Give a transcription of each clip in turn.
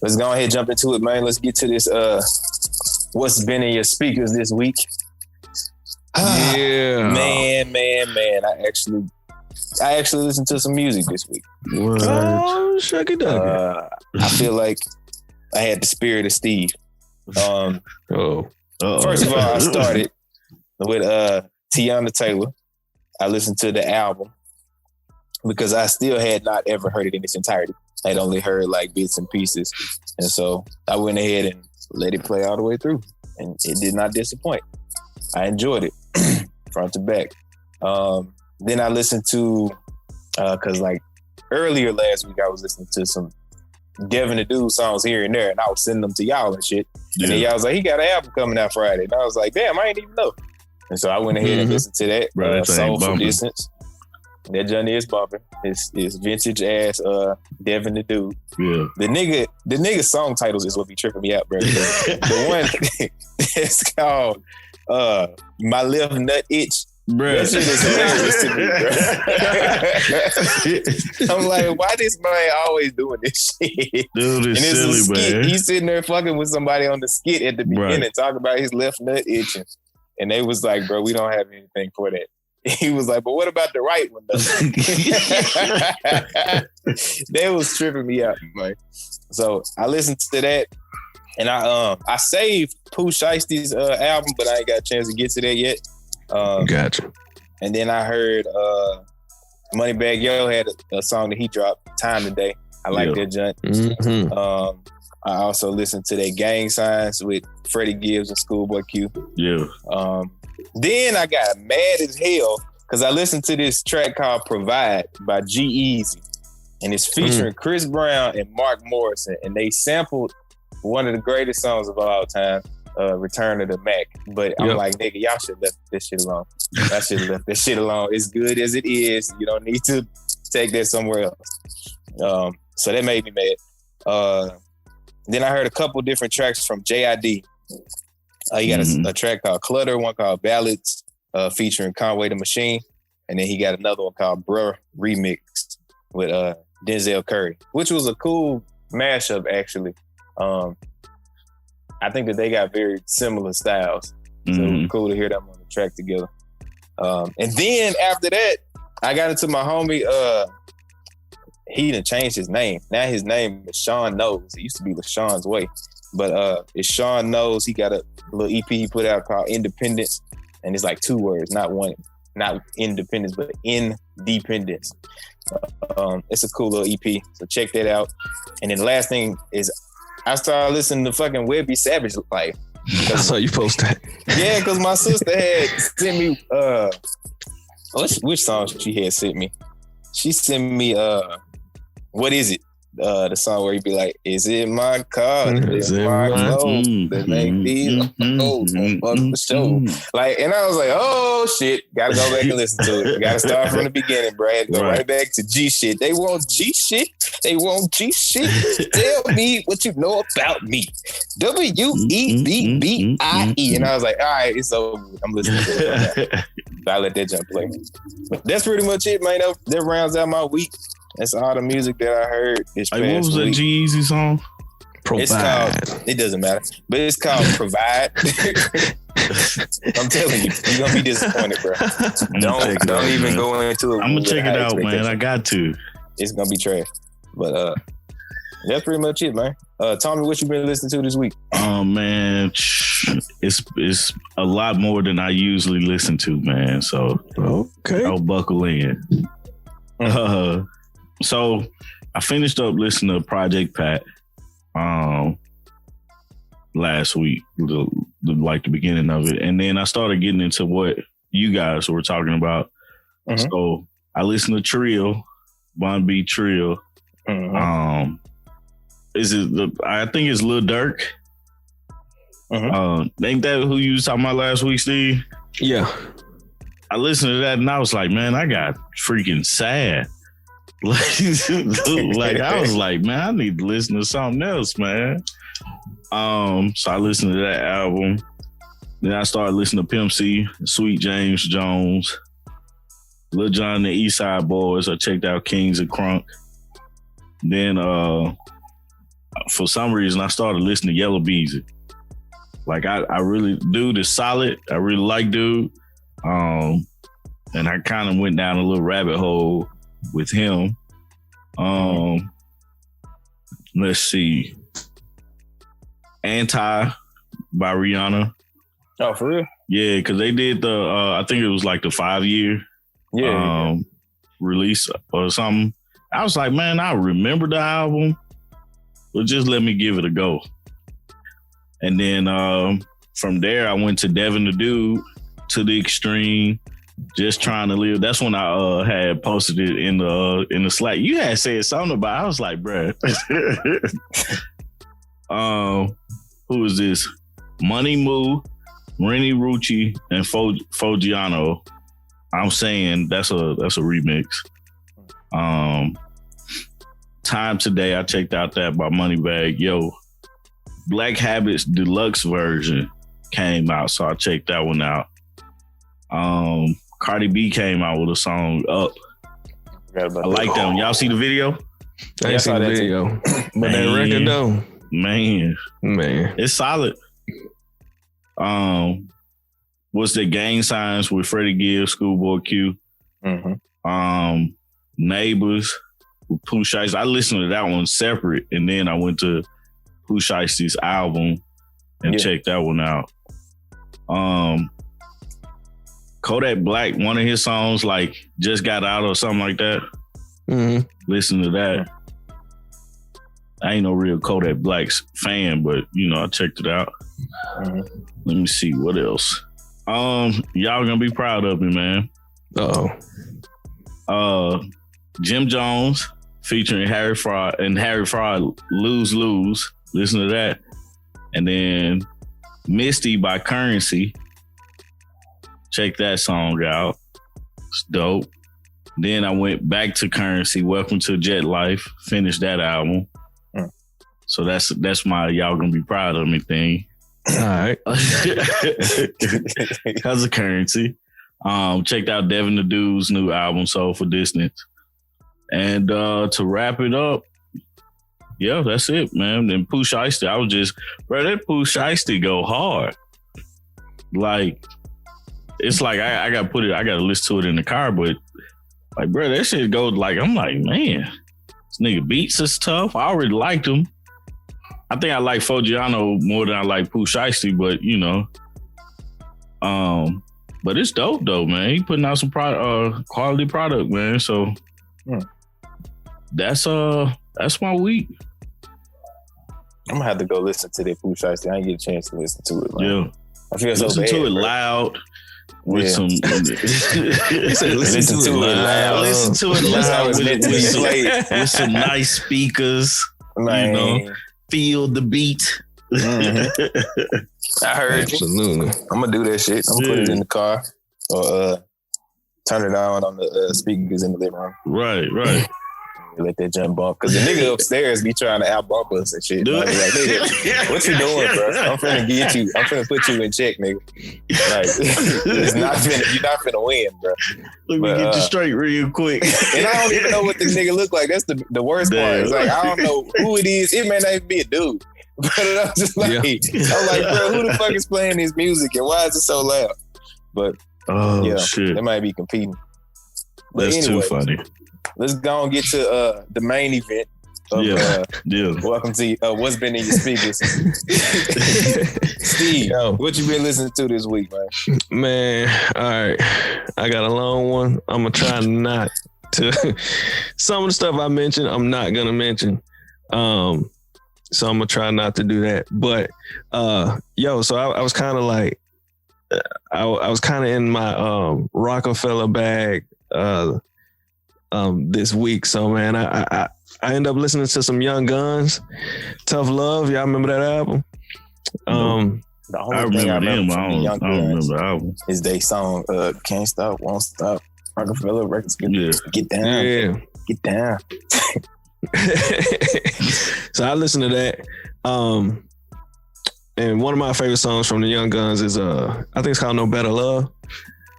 let's go ahead and jump into it, man. Let's get to this. What's been in your speakers this week? Yeah, man. I actually listened to some music this week. Oh, shucky ducky. I feel like I had the spirit of Steve. First of all, I started with Tiana Taylor. I listened to the album because I still had not ever heard it in its entirety. I'd only heard like bits and pieces. And so I went ahead and let it play all the way through. And it did not disappoint. I enjoyed it front to back. Then I listened to, because like earlier last week, I was listening to some Devin the Dude songs here and there, and I was sending them to y'all and shit. Yeah. And then y'all was like, he got an album coming out Friday. And I was like, damn, I ain't even know. And so I went ahead and listened to that. Bro, Soulful Distance. That Johnny is bumping. It's vintage ass Devin the Dude. Yeah. The nigga song titles is what be tripping me out, bro. The one it's called My Left Nut Itch. Bro. That shit is hilarious to me, bro. I'm like, why this man always doing this shit? Dude, it's silly, man. He's sitting there fucking with somebody on the skit at the beginning, talking about his left nut itching. And they was like, bro, we don't have anything for that. He was like, but what about the right one, though? They was tripping me out, man. So I listened to that, and I saved Pooh Shiesty's album, but I ain't got a chance to get to that yet. Gotcha. And then I heard Moneybagg Yo had a song that he dropped, Time Today. I like that junk. Mm-hmm. I also listened to that Gang Signs with Freddie Gibbs and Schoolboy Q. Yeah. Then I got mad as hell because I listened to this track called Provide by G-Eazy. And it's featuring Chris Brown and Mark Morrison. And they sampled one of the greatest songs of all time, Return of the Mac. But I'm like, nigga, y'all should have left this shit alone. Y'all should have left this shit alone. It's good as it is. You don't need to take that somewhere else. So that made me mad. Then I heard a couple different tracks from J.I.D. He got a track called Clutter, one called Ballads, featuring Conway the Machine. And then he got another one called Bruh Remixed with Denzel Curry, which was a cool mashup, actually. I think that they got very similar styles. So it was cool to hear them on the track together. And then after that, I got into my homie, he done changed his name. Now his name is Sean Knows. It used to be LaShawn's Way. But it's Sean Knows. He got a little EP he put out called Independence. And it's like 2 words, not one. Not independence, but independence. It's a cool little EP. So check that out. And then the last thing is I started listening to fucking Webby Savage Life. I saw you post that. Yeah, because my sister had sent me which song she had sent me? She sent me What Is It? The song where he'd be like, is it my car? Is it my clothes that make these old fuck the show? Like, and I was like, oh shit, gotta go back and listen to it. Gotta start from the beginning, Brad. Go right back to G shit. They want G shit. They want G shit. Tell me what you know about me. WEBBIE. And I was like, all right, it's over. I'm listening to it right now. I let that jump play. But that's pretty much it, man. That rounds out my week. That's all the music that I heard this past week. What was that G-Eazy song? Provide. It's called, it doesn't matter, but it's called Provide. I'm telling you, you're going to be disappointed, bro. Don't even go into it. I'm going to check it out, man. I got to. It's going to be trash. But that's pretty much it, man. Tommy, what you been listening to this week? Oh, man. It's a lot more than I usually listen to, man. So, okay, I'll buckle in. So I finished up listening to Project Pat last week, like the beginning of it. And then I started getting into what you guys were talking about. So I listened to Trill, Bun B Trill. I think it's Lil Durk. Ain't that who you was talking about last week, Steve? Yeah. I listened to that and I was like, man, I got freaking sad. Like I was like, man, I need to listen to something else, man. So I listened to that album. Then I started listening to Pimp C, Sweet James Jones, Lil Jon and the East Side Boys. I checked out Kings of Crunk. Then for some reason, I started listening to Yellow Beezy. Like I really, dude is solid. I really like dude. And I kind of went down a little rabbit hole with him. Let's see. Anti by Rihanna. Oh, for real? Yeah, because they did I think it was like the 5-year release or something. I was like, man, I remember the album, but just let me give it a go. And then from there, I went to Devin the Dude, To the Extreme, Just Trying to Live. That's when I had posted it in the Slack. You had said something about it. I was like, bruh. Who is this? Money Moo, Rennie Rucci, and Foggiano. I'm saying that's a remix. Time Today, I checked out that by Moneybagg. Yo, Black Habits Deluxe version came out, so I checked that one out. Cardi B came out with a song Up. I like them. Y'all see the video? I ain't seen the video, but that record though, man, it's solid. What's the Gang Signs with Freddie Gibbs, Schoolboy Q? Neighbors with Pooh Shiesty. I listened to that one separate, and then I went to Pooh Shiesty's album and checked that one out. Kodak Black, one of his songs, like Just Got Out or something like that. Listen to that. I ain't no real Kodak Black's fan, but I checked it out. Let me see what else. Y'all gonna be proud of me, man. Jim Jones featuring Harry Fraud Lose Lose. Listen to that. And then Misty by Currency. Check that song out. It's dope. Then I went back to Currency, Welcome to Jet Life, finished that album. So that's my Y'all Gonna Be Proud of Me thing. All right. Because of Currency. Checked out Devin the Dude's new album, Soul for Distance. And to wrap it up, yeah, that's it, man. And Pooh Shiesty, I was just, bro, that Pooh Shiesty go hard. Like, it's like I gotta listen to it in the car, but like, bro, that shit goes like, I'm like, man, this nigga beats is tough. I already liked him. I think I like Foggiano more than I like Pooh Shiesty, but but it's dope though, man. He putting out some quality product, man. So that's my week. I'm gonna have to go listen to that Pooh Shiesty. I ain't get a chance to listen to it, man. Yeah, I feel listen so bad, to it bro. Loud with some. Listen to it loud. Listen to it That's how loud it's meant to be played. with some nice speakers. Man. Feel the beat. I heard Absolutely. you. I'm gonna do that shit. I'm gonna put it in the car or turn it on the speakers in the living room. Right. Let that jump bump. Cause the nigga upstairs be trying to out bump us and shit. Dude. Like, nigga, what you doing, bro? I'm finna get you. I'm finna put you in check, nigga. Like, you're not finna win, bro. Let me get you straight real quick. And I don't even know what this nigga look like. That's the worst part. It's like, I don't know who it is. It may not even be a dude. But I'm just like, I'm like, bro, who the fuck is playing this music and why is it so loud? But shit, they might be competing. But that's anyway, too funny. Let's go and get to the main event of Welcome to What's Been in Your Speakers. Steve, what you been listening to this week, man? Man, all right. I got a long one. I'm going to try not to. Some of the stuff I mentioned, I'm not going to mention. So I'm going to try not to do that. But, so I was kind of like, I was kind of in my Rockefeller bag this week. So man, I ended up listening to some Young Guns, Tough Love. Y'all remember that album? The only thing I remember from the Young Guns the album is they song Can't Stop, Won't Stop. Rockefeller Records. Get down. Yeah. Get down. So I listened to that. And one of my favorite songs from the Young Guns is I think it's called No Better Love.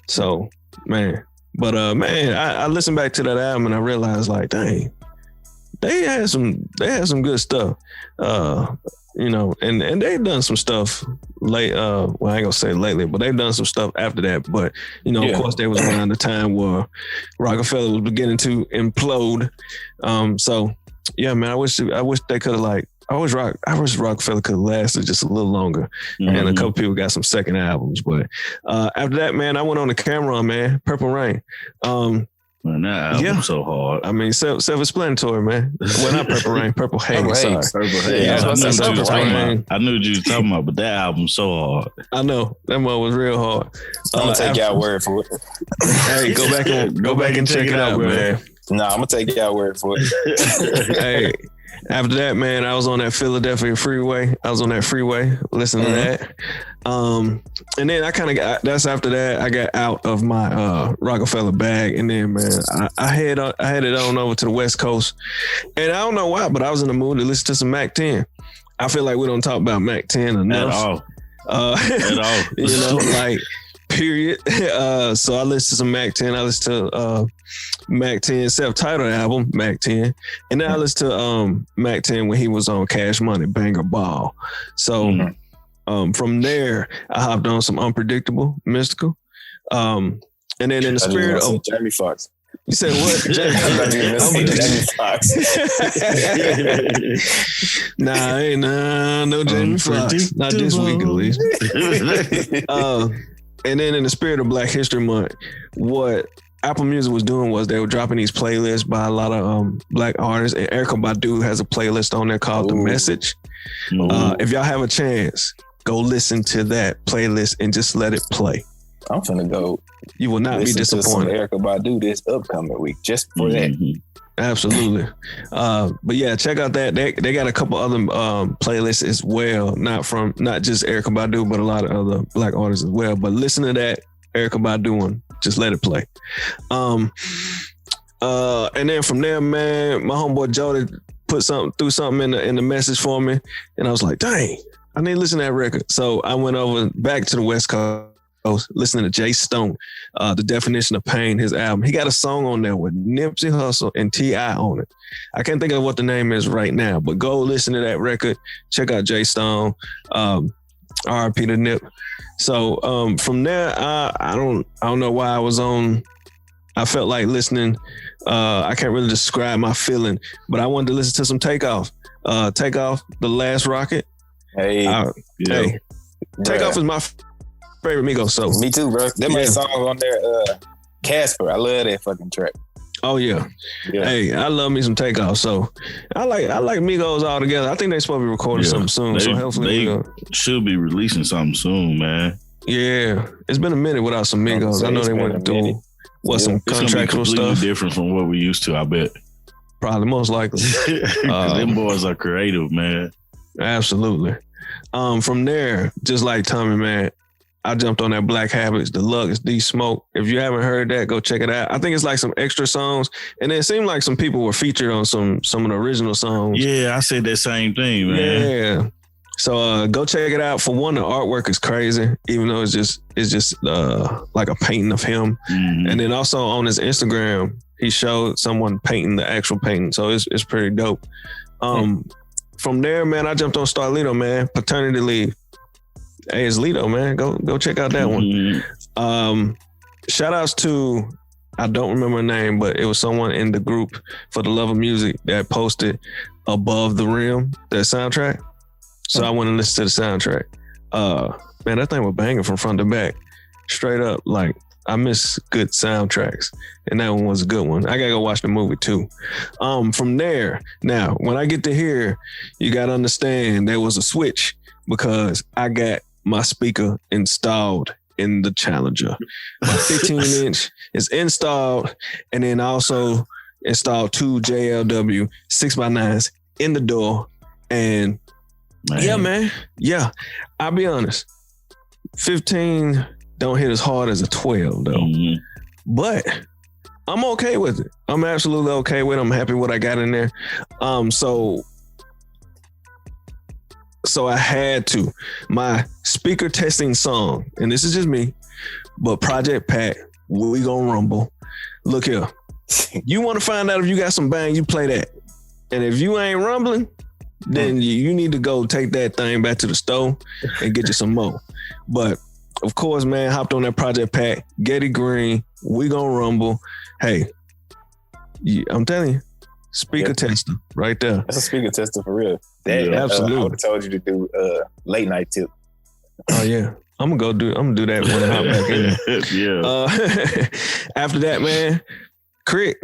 So man. But man, I listened back to that album and I realized like, dang, they had some good stuff. You know, and they've done some stuff late. Well, I ain't gonna say lately, but they've done some stuff after that. But you know, of course, there was around the time where Rockefeller was beginning to implode. So yeah, man, I wish they could have I wish Rockefeller could have lasted just a little longer, and a couple people got some second albums. But after that, man, I went on the Cameron, man, Purple Rain. Man, that album's so hard. I mean, self-explanatory, man. Well, not Purple Rain, Purple Haze. Sorry. Purple Haze. Yeah, I knew what you was talking about, but that album's so hard. I know that one was real hard. I'm gonna take y'all word for it. Hey, go back and check it out, man. Nah, I'm gonna take y'all word for it. Hey. After that, man, I was on that Philadelphia freeway. Listening to that. And then I kind of got, that's after that, I got out of my Rockefeller bag. And then, man, I headed on over to the West Coast. And I don't know why, but I was in the mood to listen to some Mac 10. I feel like we don't talk about Mac 10 enough. At all. You know, like, period. So I listened to some Mac 10. I listened to Mac 10 self-titled album, Mac 10. And then I listened to Mac 10 when he was on Cash Money, Banger Ball. So from there, I hopped on some Unpredictable, Mystical. And then in the spirit of Jamie Foxx. You said what? Jamie Foxx. No Jamie Foxx. Not this week, at least. And then in the spirit of Black History Month, what Apple Music was doing was they were dropping these playlists by a lot of Black artists, and Erykah Badu has a playlist on there called The Message. If y'all have a chance, go listen to that playlist and just let it play. I'm finna go. You will not be disappointed. Erykah Badu this upcoming week just for that. Absolutely. But yeah, check out that. They got a couple other playlists as well, not just Erykah Badu, but a lot of other Black artists as well. But listen to that Erykah Badu one. Just let it play. And then from there, man, my homeboy Jody threw something in the message for me, and I was like, dang, I need to listen to that record. So I went over back to the West Coast, listening to Jay Stone, The Definition of Pain, his album. He got a song on there with Nipsey Hussle and T.I. on it. I can't think of what the name is right now, but go listen to that record. Check out Jay Stone, R.I.P. to Nip. So from there, I don't know why I felt like listening. I can't really describe my feeling, but I wanted to listen to some Takeoff. Takeoff, The Last Rocket. Hey. Takeoff is my favorite Migos. So me too, bro. That my song on there, Casper. I love that fucking track. Oh yeah. Hey, I love me some Takeoff. So I like Migos all together. I think they're supposed to be recording something soon. So hopefully they should be releasing something soon, man. Yeah, it's been a minute without some Migos. I know they went through some contractual stuff. Different from what we used to, I bet. Probably, most likely. Them boys are creative, man. Absolutely. From there, just like Tommy, man, I jumped on that Black Habits Deluxe D Smoke. If you haven't heard that, go check it out. I think it's like some extra songs, and it seemed like some people were featured on some of the original songs. Yeah, I said that same thing, man. Yeah. So go check it out. For one, the artwork is crazy, even though it's just like a painting of him. And then also on his Instagram, he showed someone painting the actual painting. So it's pretty dope. From there, man, I jumped on Starlito, man. Paternity Leave. Hey, it's Lito, man. Go check out that one. Shout outs to, I don't remember her name, but it was someone in the group for the Love of Music that posted Above the Rim, that soundtrack. So I went and listened to the soundtrack. Man, that thing was banging from front to back. Straight up, like, I miss good soundtracks. And that one was a good one. I gotta go watch the movie too. From there, now, when I get to here, you gotta understand there was a switch because I got my speaker installed in the Challenger. My 15-inch is installed, and then also installed 2 JLW 6x9s in the door. And man. Yeah, I'll be honest. 15 don't hit as hard as a 12 though. But I'm okay with it. I'm absolutely okay with it. I'm happy what I got in there. So I had to. My speaker testing song, and this is just me, but Project Pat, We Gon' Rumble. Look here. You want to find out if you got some bang, you play that. And if you ain't rumbling, then you need to go take that thing back to the store and get you some more. But of course, man, hopped on that Project Pack, Getty Green, we gonna rumble. Hey, I'm telling you, speaker tester right there. That's a speaker tester for real. That, absolutely. I would have told you to do late night tip. Oh yeah. I'm gonna do that when I hop back in there. After that, man, Crit.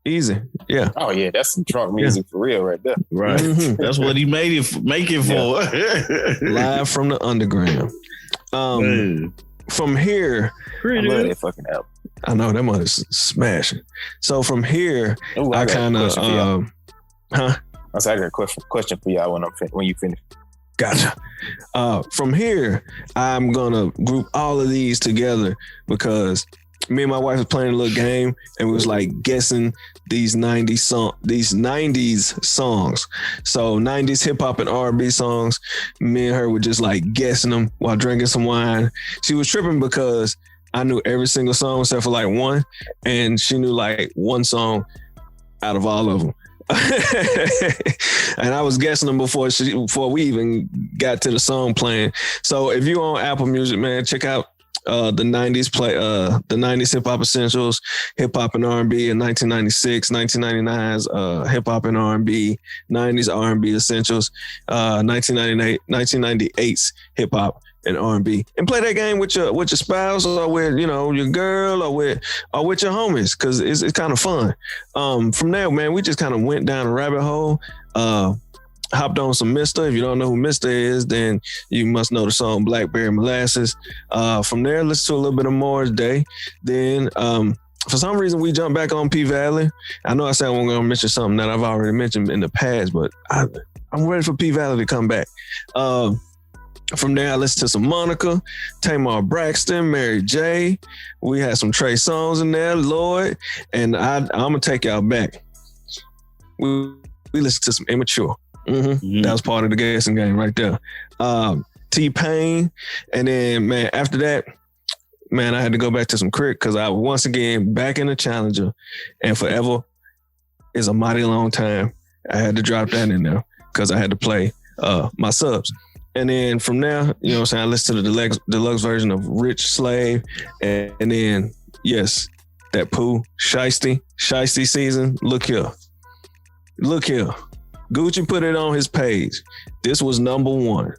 Easy. Yeah. Oh yeah, that's some drunk music for real right there. Right. That's what he make it for. Live from the underground. From here, I love that fucking album. I know that mother is smashing. So from here, I kind of I got a question for y'all when you finish. Gotcha. From here, I'm gonna group all of these together because me and my wife was playing a little game and we was like guessing these 90s songs. So 90s hip hop and R&B songs. Me and her were just like guessing them while drinking some wine. She was tripping because I knew every single song except for like one, and she knew like one song out of all of them. And I was guessing them before we even got to the song playing. So if you're on Apple Music, man, check out the 90s hip hop essentials, hip hop and R&B in 1996, 1999's hip hop and R&B, 90s R&B essentials, 1998's hip hop and R&B, and play that game with your spouse or with your girl or with your homies, because it's kind of fun. From there, man, we just kind of went down a rabbit hole. Hopped on some Mr. If you don't know who Mr. is, then you must know the song Blackberry Molasses. From there, listen to a little bit of Morris Day. Then for some reason, we jumped back on P Valley. I know I said I'm going to mention something that I've already mentioned in the past, but I'm ready for P Valley to come back. From there, I listened to some Monica, Tamar Braxton, Mary J. We had some Trey Songz in there, Lloyd, and I'm going to take y'all back. We listened to some Immature. That was part of the guessing game right there. T-Pain. And then, man, after that, man, I had to go back to some Crit because I once again back in the Challenger, and Forever is a mighty long time. I had to drop that in there because I had to play my subs. And then from there, you know what I'm saying, I listened to the deluxe version of Rich Slave. And then, yes, that Pooh, Shiesty season. Look here. Gucci put it on his page. This was number one.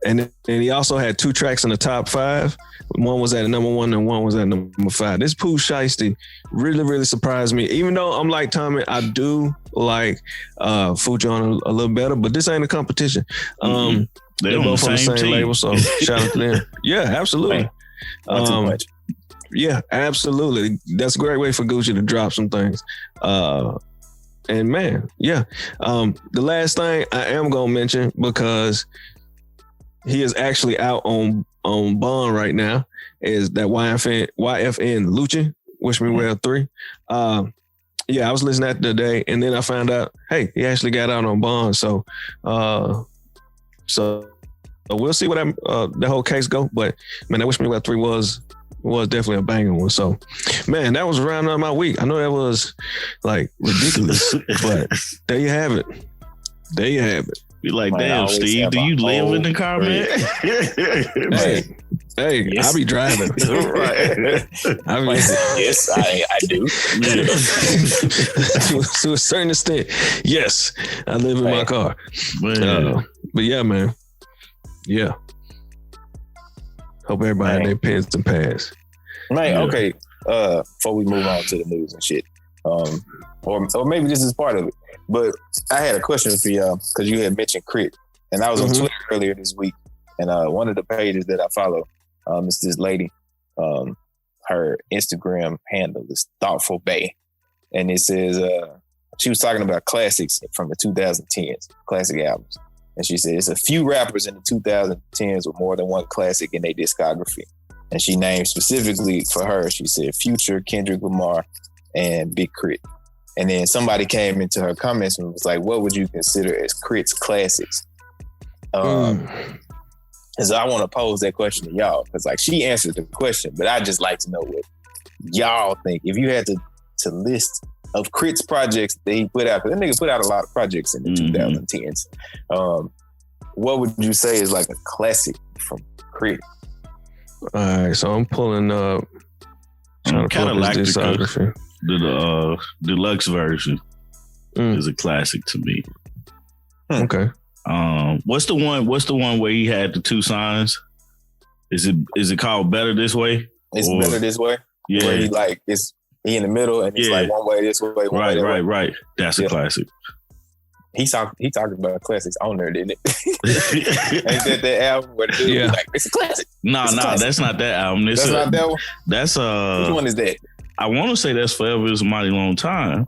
And he also had 2 tracks in the top 5. One was at number 1 and one was at number 5. This Pooh Shiesty really, really surprised me. Even though I'm like Tommy, I do like Fujon a little better, but this ain't a competition. They're both on the same label, so shout out to them. Yeah, absolutely. Not too much. Yeah, absolutely. That's a great way for Gucci to drop some things. And man, yeah. The last thing I am gonna mention, because he is actually out on Bond right now, is that YFN Lucci, Wish Me Well 3. Yeah, I was listening to that today, and then I found out, hey, he actually got out on Bond. So we'll see what the whole case go. But man, that Wish Me Well 3 was definitely a banger one. So, man, that was rounding up my week. I know that was like ridiculous, but there you have it. Be like, damn, Steve, do you live in the car, man? Hey, yes. I'll be driving. Right. Yes, I do. To a certain extent, yes, I live in my car. But yeah, man. Yeah. Hope everybody had their pens and pads. Man, okay. Before we move on to the news and shit, or maybe this is part of it, but I had a question for y'all because you had mentioned Crit, and I was on Twitter earlier this week, and one of the pages that I follow is this lady. Her Instagram handle is Thoughtful Bay, and it says she was talking about classics from the 2010s, classic albums. And she said it's a few rappers in the 2010s with more than one classic in their discography. And she named specifically for her, she said Future, Kendrick Lamar, and Big Crit. And then somebody came into her comments and was like, what would you consider as Crit's classics? And so I want to pose that question to y'all, because like she answered the question, but I just like to know what y'all think. If you had to list of Crit's projects that he put out, because that nigga put out a lot of projects in the 2010s. What would you say is like a classic from Crit? All right, so I'm pulling up. Kind of like the deluxe version is a classic to me. Okay. What's the one where he had the two signs? Is it called Better This Way? It's Better This Way. Yeah. Where he like he in the middle and it's like one way this way, one way that way. Right. That's a classic. He talked about classics on there, didn't it? Ain't that album where the dude was like, it's a classic. No, that's not that album. That's not that one? That's which one is that? I want to say that's Forever Is a Mighty Long Time,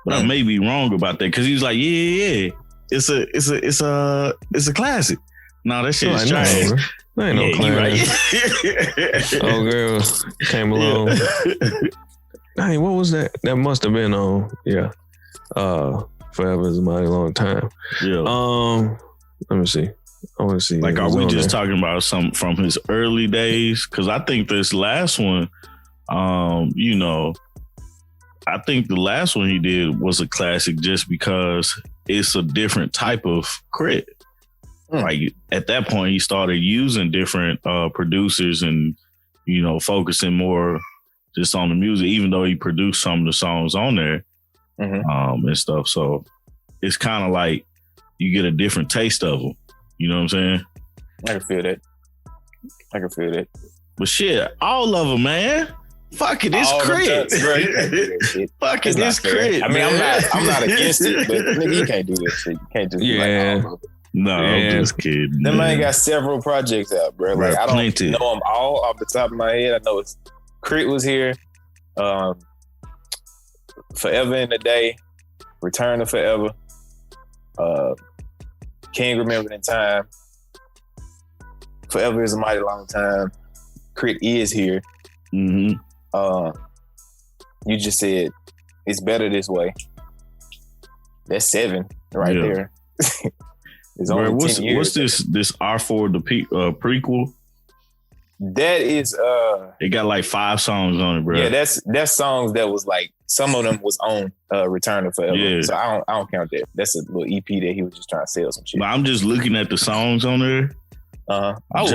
but I may be wrong about that because he was like, yeah. It's a classic. No, that shit is trash. That ain't no classic. Right. Oh, girl came along. Hey, what was that? That must have been on. Yeah. Forever Is a Mighty Long Time. Yeah. Let me see. I want to see. Like, are we just talking about some from his early days? Because I think this last one, I think the last one he did was a classic just because it's a different type of Crit. Like at that point, he started using different producers and focusing more just on the music, even though he produced some of the songs on there and stuff. So it's kind of like you get a different taste of them. You know what I'm saying? I can feel that. But shit, all of them, man. Fuck it, it's Crit. Fuck it, it's Crit. I mean, I'm not against it, but nigga, you can't do that shit. You can't just be like, oh, no, I'm just kidding. That man got several projects out, bro. Like I don't know them all off the top of my head. I know Crit was here. Forever in the Day, Return to Forever, Can't Remember in Time, Forever Is a Mighty Long Time, Crit is here. You just said It's Better This Way. That's 7 right there. It's only 10 years. What's this R4 the prequel? That is it got like 5 songs on it, bro. Yeah, that's songs that was like some of them was on Return to Forever. Yeah. So I don't count that. That's a little EP that he was just trying to sell some shit. But I'm just looking at the songs on there.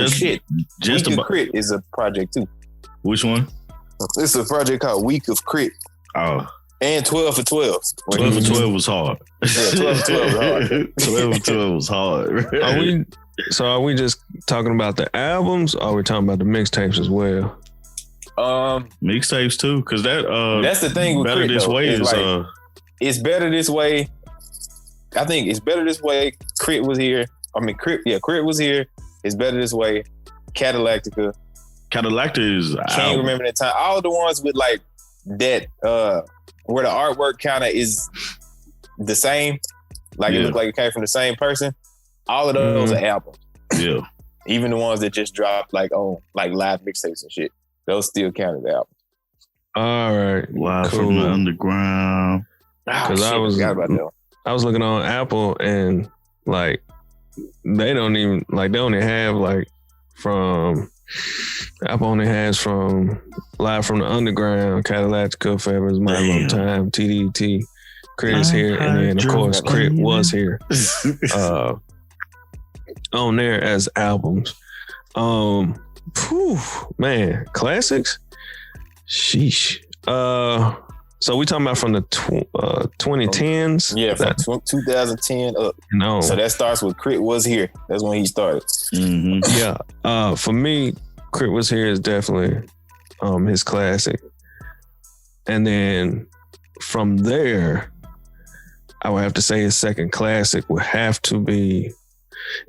Shit. Week of Crit is a project too. Which one? It's a project called Week of Crit. Oh. And 12 for 12. 12 for 12 was hard. Yeah, 12 for 12 was hard. 12 for 12 was hard. Are we just talking about the albums, or are we talking about the mixtapes as well? Mixtapes too, because that's the thing with Better Crit, This Way is like, It's Better This Way. I think It's Better This Way. Crit was here. Crit was here. It's Better This Way. Cadillactica is Can't Remember that Time. All the ones with like that where the artwork kind of is the same, like it looked like it came from the same person. All of those are albums. Yeah. Even the ones that just dropped like on like live mixtapes and shit, those still count as albums. All right, Live from the Underground. Because I was looking on Apple and like they only have like from Apple only has from Live from the Underground, Cadillactica, Forever Is a Mighty Long Time, TDT, Crit is here, and then of course Crit was here on there as albums. Man, classics. Sheesh. So we talking about from the 2010s? Yeah, from 2010 up. No. So that starts with Crit was here. That's when he started. Yeah. For me, Crit was here is definitely his classic. And then from there, I would have to say his second classic would have to be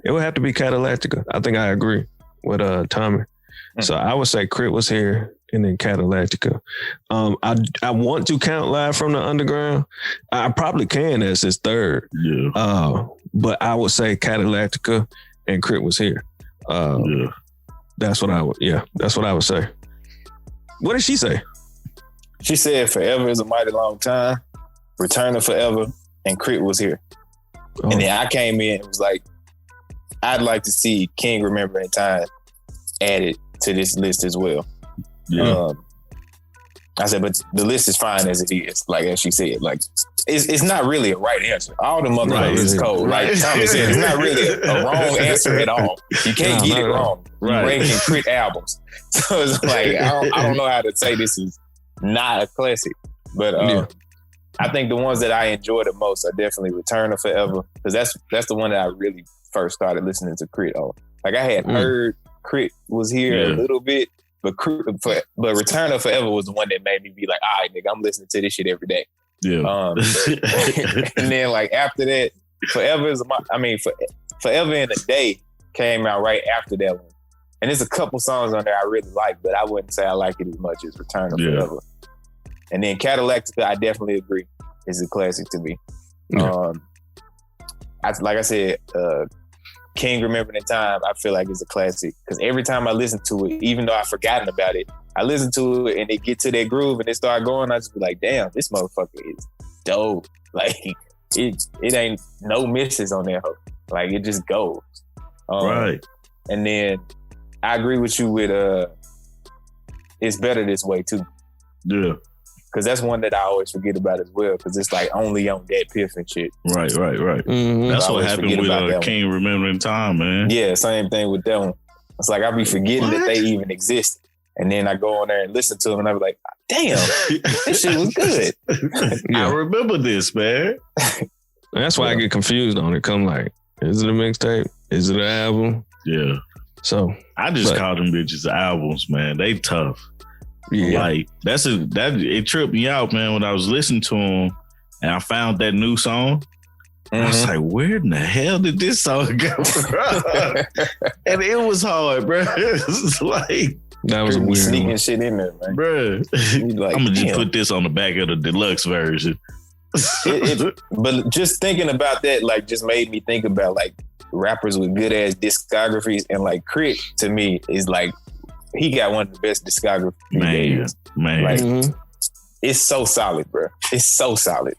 Cadillactica. I think I agree with Tommy. So I would say Crit was here and then Cadillactica. I want to count Live from the Underground. I probably can as his third. Yeah. But I would say Cadillactica and Crit was here. That's what I would say. What did she say? She said Forever Is a Mighty Long Time, Return to Forever, and Crit was here. And then I came in and was like, I'd like to see King Remember in Time added to this list as well. Yeah. I said, but the list is fine as it is. Like as she said, like it's not really a right answer. All the motherfuckers is cold. Right. Like Tommy said, it's not really a wrong answer at all. You can't get it wrong. Right. You ranking crit albums, so it's like I don't know how to say this is not a classic, but I think the ones that I enjoy the most are definitely Return of Forever, because that's the one that I really first started listening to Crit on. Like I had heard Crit was here a little bit, but Return of Forever was the one that made me be like, all right, nigga, I'm listening to this shit every day. Yeah. And then like after that, Forever in a Day came out right after that one. And there's a couple songs on there I really like, but I wouldn't say I like it as much as Return of Forever. And then Catalactica, I definitely agree, is a classic to me. Yeah. Like I said, King Remembered in Time, I feel like it's a classic because every time I listen to it, even though I've forgotten about it, I listen to it and it get to that groove and it start going, I just be like, damn, this motherfucker is dope. Like it ain't no misses on that hoe. Like it just goes. Right. And then I agree with you with It's Better This Way too. Yeah. Because that's one that I always forget about as well. Because it's like only on that Piff and shit. Right. Mm-hmm. That's what happened with King Remembering Time, man. Yeah, same thing with that one. It's like I be forgetting that they even exist. And then I go on there and listen to them and I be like, damn, this shit was good. I remember this, man. That's why I get confused on it. Come like, is it a mixtape? Is it an album? Yeah. So I just call them bitches albums, man. They tough. Yeah. Like it tripped me out, man, when I was listening to them and I found that new song. Mm-hmm. I was like, where in the hell did this song go from? And it was hard, bro. It's like that was a weird sneaking one. shit in there, man. Bro. Like, I'm gonna just put this on the back of the deluxe version. But just thinking about that, like, just made me think about like rappers with good ass discographies, and like Crit to me is like he got one of the best discographies. Man. Like, it's so solid, bro. It's so solid.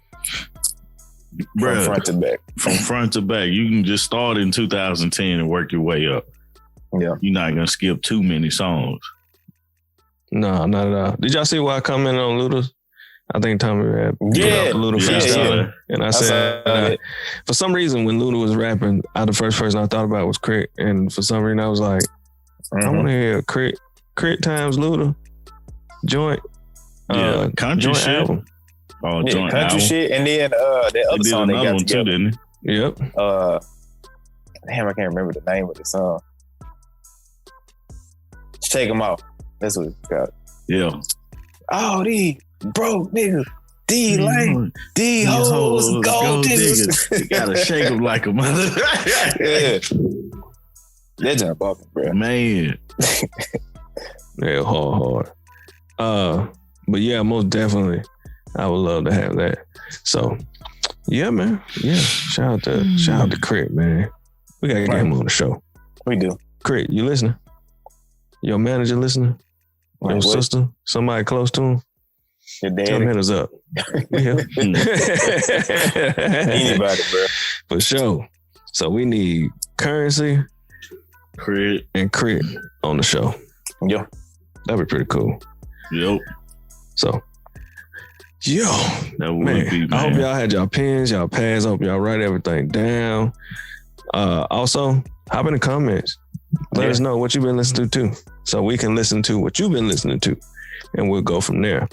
Bruh, from front to back. From front to back. You can just start in 2010 and work your way up. Yeah. You're not going to skip too many songs. No, not at all. Did y'all see why I commented on Luda's? I think Tommy had Luda freestyling. And I said, for some reason, when Luda was rapping, the first person I thought about was Crit. And for some reason, I was like, I want to hear Crit times Luda joint. Country joint shit. Album. Oh, yeah, joint country album. shit, and then that other song they got together. Too, didn't it? Yep. Damn, I can't remember the name of the song. Shake 'em off. That's what it's got. Yeah. Oh, these broke niggas. These lame. These hoes gold diggers. You gotta shake them like a mother. Yeah. They're just bumping, bro. Man. Yeah, hard. But yeah, most definitely, I would love to have that. So, yeah, man. Yeah, shout out to Crit, man. We gotta get him on the show. We do. Crit, you listening? Your manager listening? Your sister? Somebody close to him? Your daddy? Tell him hit us up. Yeah. Anybody, bro. For sure. So we need Currency, Crit, and Crit on the show. Yeah. That'd be pretty cool. Yep. So, that would be, man. I hope y'all had y'all pens, y'all pads. I hope y'all write everything down. Also, hop in the comments. Let us know what you've been listening to, so we can listen to what you've been listening to, and we'll go from there.